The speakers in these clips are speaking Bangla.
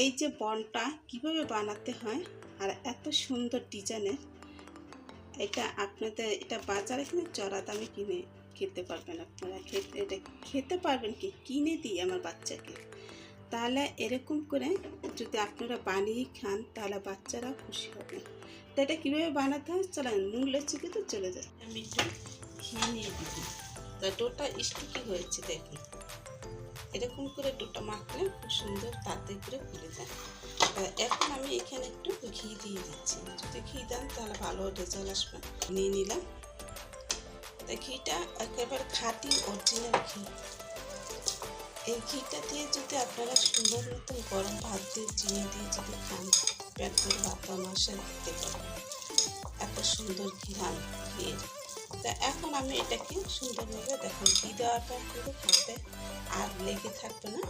এই যে বনটা কিভাবে বানাতে হয় আর এত সুন্দর ডিজাইনের, এটা আপনাদের এটা বাজারে কিনে চড়া দামে কিনে খেতে পারবেন। আপনারা এটা খেতে পারবেন কি কিনে দিই আমার বাচ্চাকে। তাহলে এরকম করে যদি আপনারা বানিয়ে খান তাহলে বাচ্চারা খুশি হবে। তো এটা কীভাবে বানাতে হয় চলেন মূল রেসিপিতে চলে যায়। আমি একটু ঘি নিয়ে দিই। তা ডোটা স্টিকি হয়েছে দেখুন, এরকম করে ডোটা মাখলে খুব সুন্দর তাড়াতাড়ি করে ফুলে যায়। এখন আমি এখানে একটু ঘি দিয়ে দিচ্ছি। যদি ঘি দেন তাহলে ভালো রেজাল্ট আসবে। নিয়ে নিলাম। তা ঘিটা একেবারে খাঁটি অরিজিনাল ঘি। এই ঘিটা দিয়ে যদি আপনারা সুন্দর মতো গরম ভাত দিয়ে চিনি দিয়ে যদি খান, পেট করে ভাত মাসে দিতে পারবেন। এত সুন্দর ঘিরান ঘিয়ের। তা এখন আমি এটাকে সুন্দরভাবে দেখুন ঘি দেওয়ার পর কিন্তু খাতে আর লেগে থাকবে না,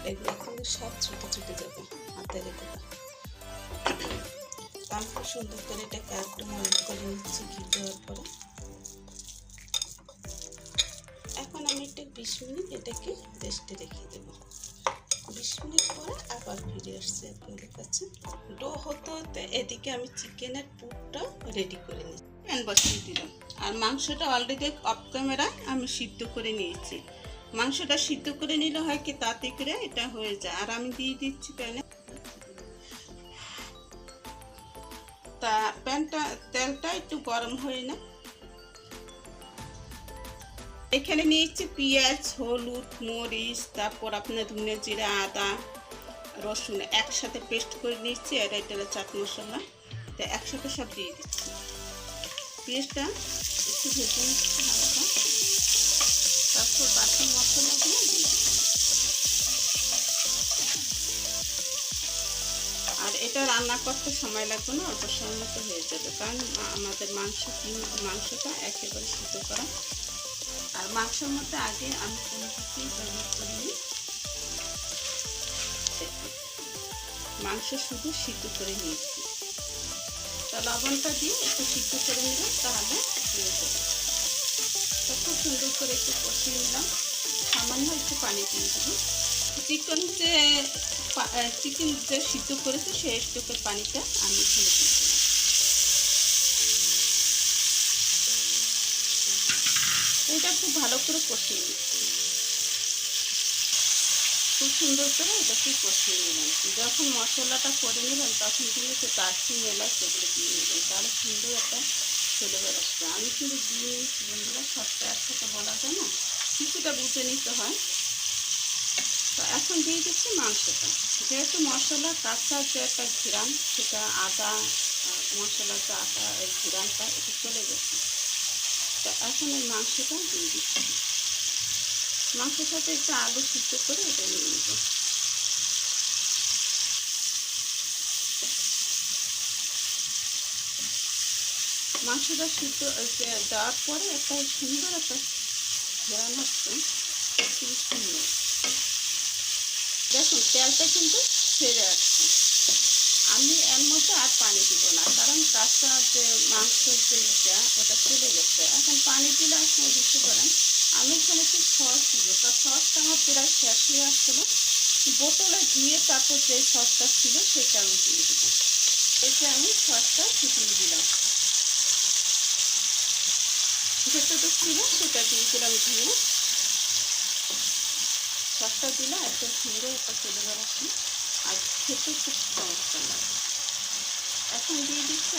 এগুলো কিন্তু সব ছুটে ছুটে যাবে হাতের এগুলো। আমি খুব সুন্দর করে এটাকে একটু মনে করে নিচ্ছি ঘি দেওয়ার পরে। এখন আমি একটু 20 মিনিট এটাকে রেস্টে রেখে দেবো। 20 মিনিট পরে আবার ফিরে আসছে আপনাদের কাছে। ডো হতে হতে এদিকে আমি চিকেনের পুরটা রেডি করে নিই। প্যান বসিয়ে দিলাম আর মাংসটা অলরেডি অফ ক্যামেরায় আমি সিদ্ধ করে নিয়েছি। মাংসটা সিদ্ধ করে নিলে হয় কি তাতে করে এটা হয়ে যায়। আর আমি দিয়ে দিচ্ছি প্যানে, তা প্যানটা তেলটা একটু গরম হয়ে না। এখানে নিয়েছি পেঁয়াজ, হলুদ, মরিচ, তারপর আপনার ধনে জিরা, আদা, রসুন একসাথে পেস্ট করে নিচ্ছি। আর এটা চাট মশলা, তো একসাথে সব দিয়ে দিচ্ছি। পেস্টটা একটু ভেজে নিচ্ছি হালকা, তারপর বাকি মশলাগুলো দিয়ে দিচ্ছি। আর এটা রান্না করতে সময় লাগবে না, অল্প সময় মতো হয়ে যাবে, কারণ আমাদের মাংসটা একেবারে সিদ্ধ করা। আর মাংসের মধ্যে আগে আমি কোনো কিছুই ব্যবহার করিনি, মাংস শুধু সিদ্ধ করে নিয়েছি। তা লবণটা দিয়ে একটু সিদ্ধ করে নিলাম, তাহলে হয়ে যাবে। তো খুব সুন্দর করে একটু কষিয়ে নিলাম, সামান্য একটু পানি দিয়ে দেবো। চিকেন যে সিদ্ধ করেছে সেই স্টোকের পানিটা আমি এখানে দিয়ে দিলাম। এটা খুব ভালো করে কষিয়ে নিচ্ছি, খুব সুন্দর করে এটাকে কষিয়ে নিলাম। যখন মশলাটা করে নেবেন তখন কিন্তু একটু দারচিনি এলাচ সেগুলো দিয়ে নেবেন, তাহলে সুন্দর একটা ফ্লেভার আসবে। আমি কিন্তু দিয়ে নিচ্ছি বন্ধুরা, সবটা একসাথে বলা যায় না, কিছুটা বুঝে নিতে হয়। তো এখন দিয়ে দিচ্ছি মাংসটা। যেহেতু মশলা কাঁচা যে একটা ঘিরান, সেটা আদা মশলার যে আদা এই ঘিরানটা এটা চলে গেছে। তো এখন এই মাংসটা দিয়ে দিচ্ছি। মাংসের সাথে একটু আলু সিদ্ধ করে এটা নিয়ে নেব। মাংসটা সিদ্ধ দেওয়ার পরে একটা সুন্দর একটা ঘেরান আসছে, খুবই সুন্দর। দেখুন তেলটা কিন্তু ছেড়ে আসছে। আমি এর মধ্যে আর পানি দিব না, কারণ কাঁচা যে মাংসের যে ওটা চলে গেছে। এখন পানি দিলে আপনি বুঝতে পারেন। আমি এখানে একটু সস দিব, তা সসটা আমার প্রায় শেষ হয়ে আসছিল। বোতলে ধুয়ে তারপর যে সসটা ছিল সেটা আমি দিয়ে দিব। এতে আমি সসটা ফুটিয়ে দিলাম, যেটা ছিল সেটা দিয়ে দিলাম ধুয়ে। সসটা দিলে এত সুন্দর একটা ফ্লেভার আসে আর খেতে খুব চমৎকার লাগে। এখন দিয়ে দিচ্ছি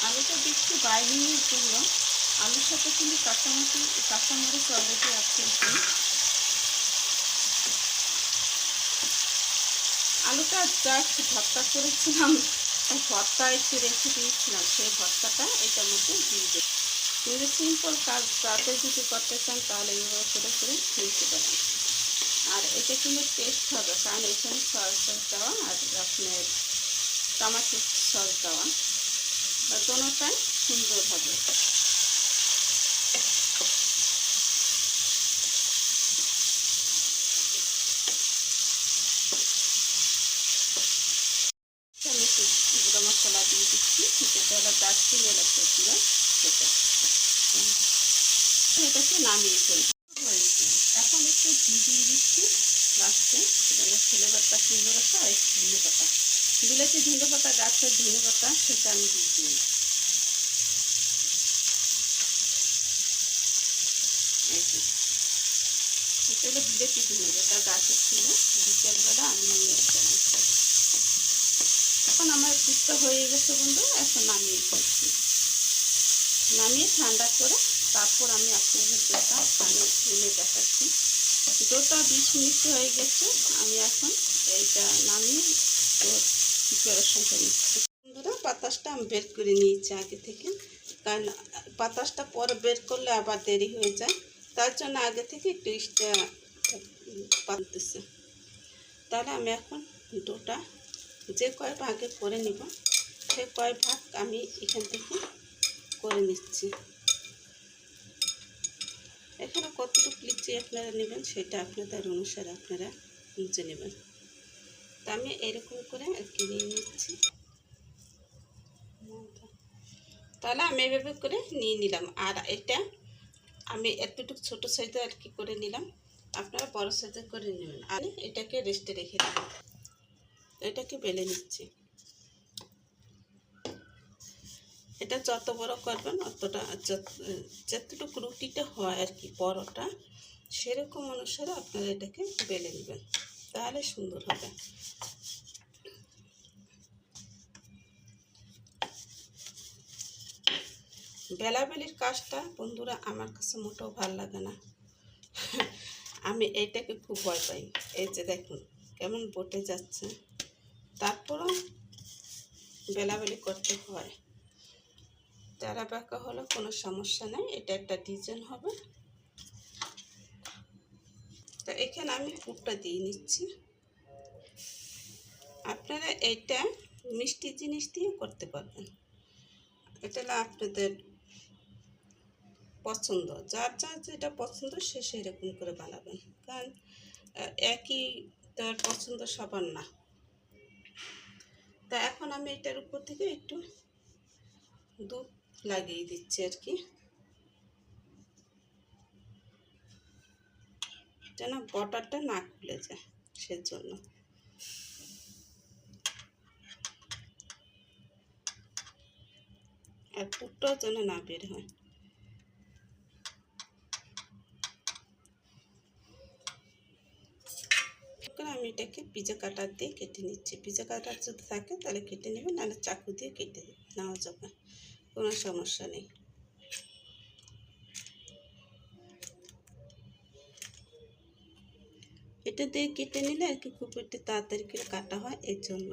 আলুটা দিচ্ছি বাইন্ডিংয়ের জন্য। আলুর সাথে কিন্তু কাঁচামরিচ অলরেডি আছে। আলুটা জাস্ট ভর্তা করেছিলাম, ভর্তা একটু রেখে দিয়েছিলাম, সেই ভর্তাটা এটার মধ্যে দিয়ে দেব। কিন্তু সিম্পল কাজ তাতে যদি করতে চান তাহলে এইভাবে করে করে নিতে পারেন। আর এটা কিন্তু টেস্ট হবে, কারণ এখানে সস দেওয়া আর আপনার টমেটো সস দেওয়া, বা দোনোটাই সুন্দর হবে। আমি একটু গুঁড়ো মশলা দিয়ে দিচ্ছি, যেটা হলো দারচিনি এলাচ ছিল সেটা। এটাকে নামিয়ে ফেলবো। এখন একটু ঘি দিয়ে দিচ্ছি, লাস্টে ফ্লেভারটা সুন্দর আছে। আর ধনে পাতা, বিলেতি ধনে পাতা, গাছের ধনে পাতা, সেটা আমি দিই। এটা হলো বিলেতি ধনে পাতা, গাছের ছিল, বিকেলবেলা আমি নিয়ে আসলাম। এখন আমার পুষ্টা হয়ে গেছে বন্ধু, এখন নামিয়ে ফেলছি। নামিয়ে ঠান্ডা করে তারপর আমি আপনাদের ডোটা পানি তুলে দেখাচ্ছি। ডোটা 20 মিনিট হয়ে গেছে, আমি এখন এইটা নামিয়ে প্রিপারেশনটা নিচ্ছি। বন্ধুরা, বাতাসটা আমি বের করে নিয়েছি আগে থেকে, কারণ বাতাসটা পরে বের করলে আবার দেরি হয়ে যায়, তার জন্য আগে থেকে একটু পাততেছে। তাহলে আমি এখন ডোটা যে কয় ভাগে করে নিব, সে কয় ভাগ আমি এখান থেকে করে নিচ্ছি। এখানে কতটুকু লিচি আপনারা নেবেন সেটা আপনাদের অনুসারে আপনারা বুঝে নেবেন। তা আমি এরকম করে আর কি নিয়ে নিচ্ছি। তাহলে আমি এভাবে করে নিয়ে নিলাম। আর এটা আমি এতটুকু ছোটো সাইজে আর কি করে নিলাম, আপনারা বড় সাইজে করে নেবেন। আর এটাকে রেস্টে রেখে দেবেন। এটাকে বেলে নিচ্ছি। এটা যত বড় করবেন অতটা, যতটুকু রুটিটা হয় আর কি বড়টা, সেরকম অনুসারে আপনারা এটাকে বেলে নেবেন, তাহলে সুন্দর হবে। বেলাবেলির কাজটা বন্ধুরা আমার কাছে মোটেও ভালো লাগে না। আমি এইটাকে খুব ভয় পাই। এই যে দেখুন কেমন বটে যাচ্ছে, তারপরও বেলাবেলি করতে হয়। তেরা পাকা হলে কোনো সমস্যা নেই, এটা একটা ডিজাইন হবে। তো এখানে আমি পুরটা দিয়ে নিচ্ছি। আপনারা এটা মিষ্টি জিনিস দিয়ে করতে পারবেন, এটা হলো আপনাদের পছন্দ, যার যার যেটা পছন্দ সে সেরকম করে বানাবেন, কারণ একই তার পছন্দ সবার না। তা এখন আমি এটার উপর থেকে একটু দুধ লাগিয়ে দিচ্ছি আর কি, যেন বটারটা না খুলে যায় সেজন্য। আর পুরটাও যেন না বের হয়। আমি এটাকে পিজা কাটার দিয়ে কেটে নিচ্ছি। পিজা কাটার যদি থাকে তাহলে কেটে নেবেন, নাহলে চাকু দিয়ে কেটে নেওয়া যাবে, কোনো সমস্যা নেই। এটা দিয়ে কেটে নিলে আর কি খুব একটু তাড়াতাড়ি করে কাটা হয়, এর জন্য।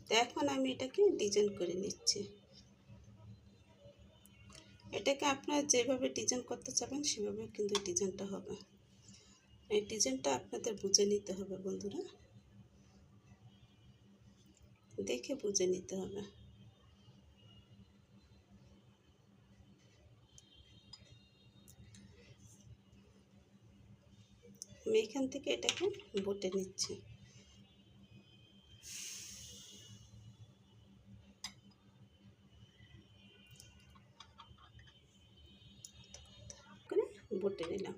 তো এখন আমি এটাকে ডিজাইন করে নিচ্ছি। এটাকে আপনারা যেভাবে ডিজাইন করতে চাবেন সেভাবে কিন্তু ডিজাইনটা হবে। এই ডিজাইনটা আপনাদের বুঝে নিতে হবে বন্ধুরা, দেখে বুঝে নিতে হবে। আমি এখান থেকে এটাকে বটে নিচ্ছি। বটে নিলাম।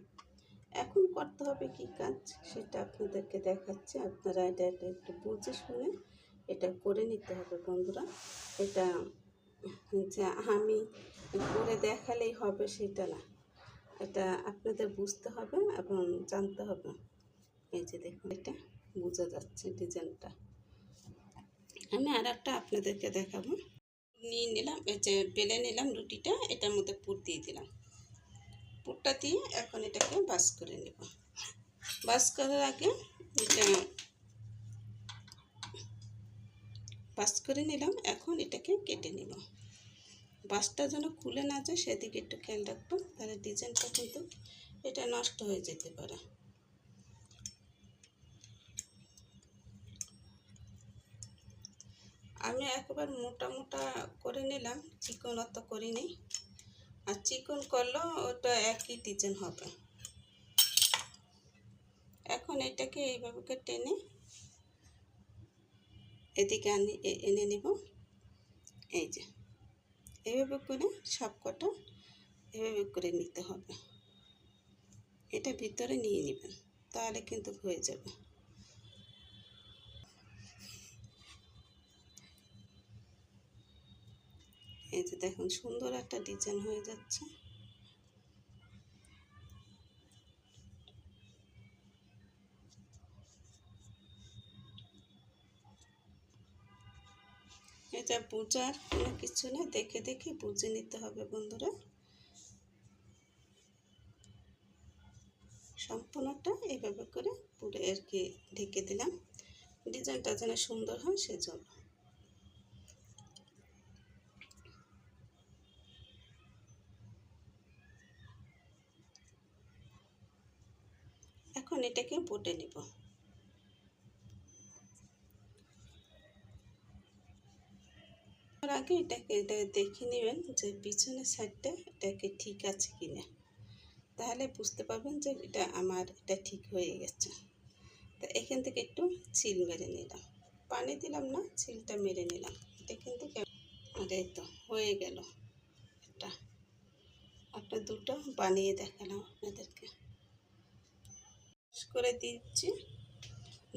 এখন করতে হবে কি কাজ সেটা আপনাদেরকে দেখাচ্ছি। আপনারা এটা একটু বুঝে শুনে এটা করে নিতে হবে বন্ধুরা। এটা যে আমি করে দেখালেই হবে সেটা না, এটা আপনাদের বুঝতে হবে এবং জানতে হবে। এই যে দেখুন এটা বোঝা যাচ্ছে ডিজাইনটা। আমি আর একটা আপনাদেরকে দেখাবো। নিয়ে নিলাম, এই যে বেলে নিলাম রুটিটা, এটার মধ্যে পুর দিয়ে দিলাম। পুরটা দিয়ে এখন এটাকে বাস করে নেব। বাস করার আগে এটা বাস করে নিলাম, এখন এটাকে কেটে নেব। বাসটা যেন খুলে না যায় সেদিকে একটু খেয়াল রাখবো, তাহলে ডিজাইনটা কিন্তু এটা নষ্ট হয়ে যেতে পারে। আমি একবার মোটা মোটা করে নিলাম, চিকন অত করিনি। আর চিকন করলেও ওটা একই ডিজাইন হবে। এখন এটাকে এইভাবে টেনে এদিকে এনে নেব। এই যে এইভাবে করে সব কটা এভাবে করে নিতে হবে, এটা ভিতরে নিয়ে নেবেন। তাহলে কিন্তু হয়ে যাবে। এই যে দেখুন সুন্দর একটা ডিজাইন হয়ে যাচ্ছে। এটা বোঝার কোনো কিছু না, দেখে দেখে বুঝে নিতে হবে বন্ধুরা। সম্পূর্ণটা এইভাবে করে পুরো আর কি ঢেকে দিলাম, ডিজাইনটা যেন সুন্দর হয় সেজন্য। এখন এটাকে বুটে নিব। তার আগে এটা দেখে নেবেন যে পিছনের সাইডটা এটাকে ঠিক আছে কিনা, তাহলে বুঝতে পারবেন যে এটা ঠিক হয়ে গেছে। তো এখান থেকে একটু চিল মেরে নিলাম, পানি দিলাম না, চিলটা মেরে নিলাম। এটা কিন্তু আর এই তো হয়ে গেল। এটা একটা দুটো বানিয়ে দেখালাম আপনাদেরকে। করে দিচ্ছি।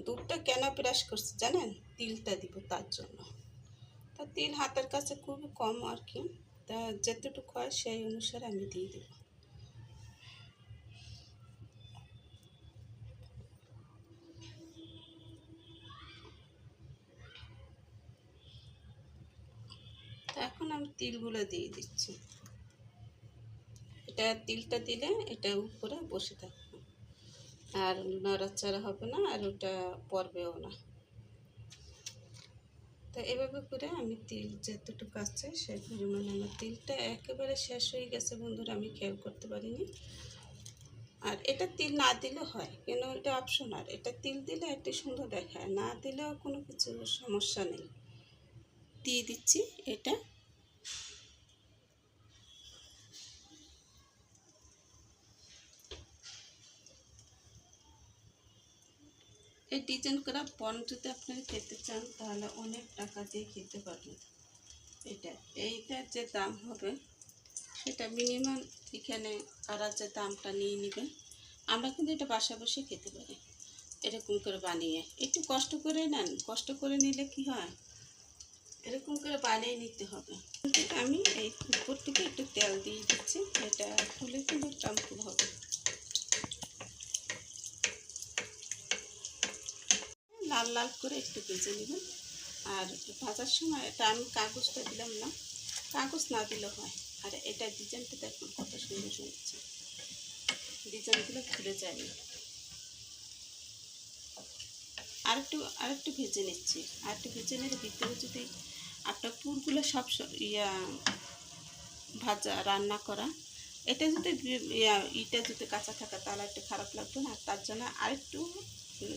দুধটা কেন ব্রাশ করছি জানেন? তিলটা দিব তার জন্য। তা তিল হাতের কাছে খুবই কম আর কি, তা যতটুকু হয় সেই অনুসারে আমি দিয়ে দেব। তা এখন আমি তিলগুলো দিয়ে দিচ্ছি। এটা তিলটা দিলে এটা উপরে বসে থাকবে, আর নড়াচড়া হবে না, আর ওটা পড়বেও না। তো এভাবে করে আমি তিল যতটুকু আছে সেই পরিমাণে, আমার তিলটা একেবারে শেষ হয়ে গেছে বন্ধুরা, আমি খেয়াল করতে পারিনি। আর এটা তিল না দিলেও হয়, কেন এটা অপশনাল। এটা তিল দিলে একটু সুন্দর দেখায়, না দিলেও কোনো কিছু সমস্যা নেই। দিয়ে দিচ্ছি এটা। এই ডিজাইন করা বন যদি আপনারা খেতে চান তাহলে অনেক টাকা দিয়ে খেতে পারবেন। এইটার যে দাম হবে সেটা মিনিমাম এখানে তারা যে দামটা নিয়ে নেবে, আমরা কিন্তু এটা বাসা বসে খেতে পারি এরকম করে বানিয়ে। একটু কষ্ট করে নেন, কষ্ট করে নিলে কি হয়, এরকম করে বানিয়ে নিতে হবে। আমি এই উপর থেকে একটু তেল দিয়ে দিচ্ছি, এটা ফুলে ফুলে টাম্পুল হবে। লাল লাল করে একটু ভেজে নেবেন। আর ভাজার সময় এটা আমি কাগজটা দিলাম না, কাগজ না দিলে হয়। আর এটা ডিজাইনটা দেখুন কত সুন্দর হচ্ছে, ডিজাইনগুলো খুলে যায়নি। আরেকটু ভেজে নিচ্ছি, আরেকটু ভেজে নিলে ভিতরে যদি আপনার পুরগুলো সব ভাজা রান্না করা, এটা যদি ইটা যদি কাঁচা থাকে তাহলে একটু খারাপ লাগবে না। তার জন্য আরেকটু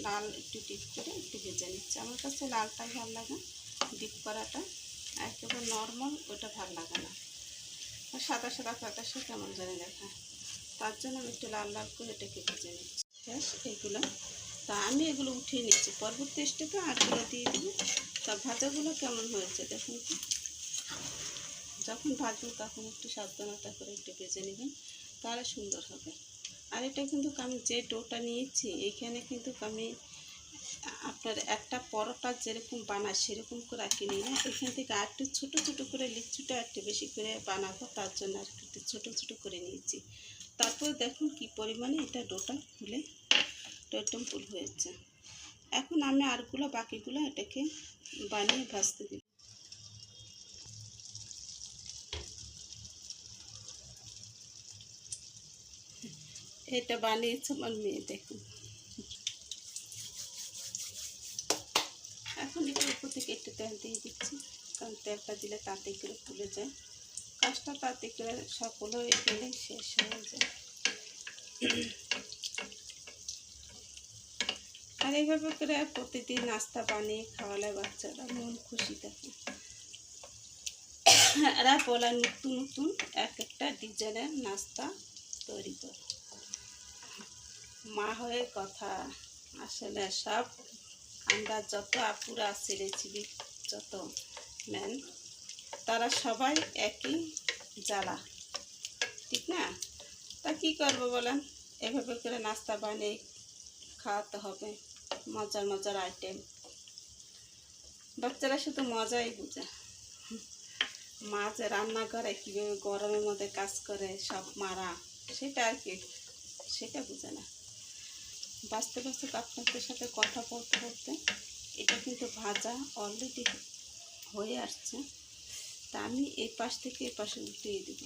লাল একটু ডিপ করে একটু ভেজে নিচ্ছি। আমার কাছে লালটাই ভালো লাগে, ডিপ করাটা। একেবারে নর্মাল ওটা ভালো লাগে না, সাদা সাদা ফ্যাটাসে কেমন জানি দেখা। তার জন্য আমি একটু লাল লাল করে এটাকে ভেজে নিচ্ছি। ব্যাস এইগুলো, তা আমি এগুলো উঠিয়ে নিচ্ছি, পরবর্তী স্টেপে আরগুলো দিয়ে দেবো। তা ভাজাগুলো কেমন হয়েছে দেখুন তো। যখন ভাজবেন তখন একটু সাবধানতা করে একটু ভেজে নেবেন, তাহলে সুন্দর হবে। আর এটা কিন্তু আমি যে ডোটা নিয়েছি এইখানে কিন্তু আমি আপনার একটা পরোটা যেরকম বানায় সেরকম করে আর কি নিই না, এখান থেকে আর একটু ছোটো ছোটো করে লিচুটা একটু বেশি করে বানাবো, তার জন্য আর একটু ছোটো ছোটো করে নিয়েছি। তারপর দেখুন কি পরিমাণে এটা ডোটা ফুলে একদম ফুল হয়েছে। এখন আমি আরগুলো বাকিগুলো এটাকে বানিয়ে ভাজতে দিই। এটা বানিয়েছে আমার মেয়ে দেখুন। এখন একটু উপর থেকে একটু তেল দিয়ে দিচ্ছি, কারণ তেলটা দিলে তাতে করে ফুলে যায়, কাজটা তাতে করে সফল হয়ে গেলে শেষ হয়ে যায়। আর এইভাবে করে প্রতিদিন নাস্তা বানিয়ে খাওয়ালে বাচ্চারা মন খুশি থাকে। এরা বলে নতুন নতুন এক একটা ডিজাইনের নাস্তা তৈরি করে। মা হয়ে কথা, আসলে সব আমরা যত আপুরা আছি রেসিপি যত ম্যান, তারা সবাই একই জ্বালা, ঠিক না? তা কী করবো বলেন, এভাবে করে নাস্তা বানিয়ে খাওয়াতে হবে মজার মজার আইটেম। বাচ্চারা শুধু মজাই বুঝে। মা যে রান্না করে কীভাবে গরমের মধ্যে কাজ করে সব মারা, সেটা আর কি, সেটা বুঝে না। বাঁচতে বাঁচতে আপনাদের সাথে কথা বলতে বলতে এটা কিন্তু ভাজা অলরেডি হয়ে আসছে। তা আমি এই পাশ থেকে এই পাশে উঠিয়ে দিব।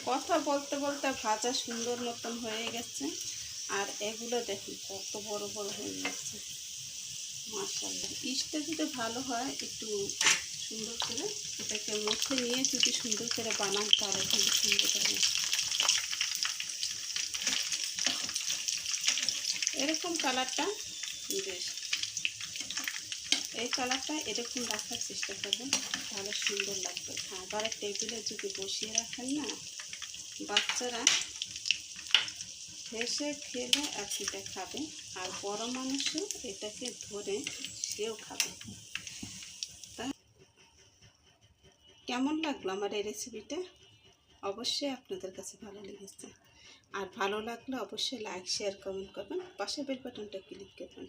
কথা বলতে বলতে ভাজা সুন্দর মতন হয়ে গেছে। আর এগুলো দেখুন কত বড় বড় হয়ে গেছে, মাশাআল্লাহ। ইস্টটা যদি ভালো হয়, একটু সুন্দর করে এটাকে মুখে নিয়ে যদি সুন্দর করে বানান, তাহলে কিন্তু সুন্দর হবে। এরকম কালারটা বেশ, এই কালারটা এরকম রাখার চেষ্টা করবেন, তাহলে সুন্দর লাগবে। খাবারের টেবিলে যদি বসিয়ে রাখেন না, বাচ্চারা হেসে খেলে এটা খাবে, আর বড় মানুষও এটাকে ধরে সেও খাবে। তা কেমন লাগলো আমার এই রেসিপিটা? অবশ্যই আপনাদের কাছে ভালো লেগেছে। আর ভালো লাগলে অবশ্যই লাইক, শেয়ার, কমেন্ট করবেন, পাশে বেল বাটনটা ক্লিক করবেন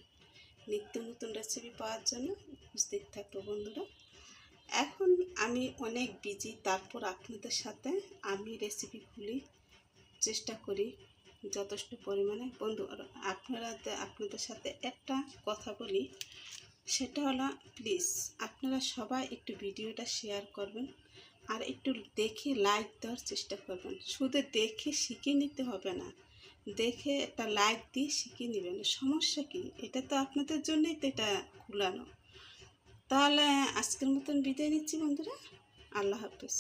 নিত্য নতুন রেসিপি পাওয়ার জন্য। উপস্থিত থাকবো বন্ধুরা। এখন আমি অনেক বিজি, তারপর আপনাদের সাথে আমি রেসিপিগুলি চেষ্টা করি যথেষ্ট পরিমাণে। বন্ধু, আপনাদের সাথে একটা কথা বলি, সেটা হলো প্লিজ আপনারা সবাই একটু ভিডিওটা শেয়ার করবেন, আর একটু দেখে লাইক দেওয়ার চেষ্টা করবেন। শুধু দেখে শিখে নিতে হবে না, দেখে একটা লাইক দিয়ে শিখে নেবেন, সমস্যা কি? এটা তো আপনাদের জন্যই তো এটা খুলানো। তাহলে আজকের মতন বিদায় নিচ্ছি বন্ধুরা, আল্লাহ হাফেজ।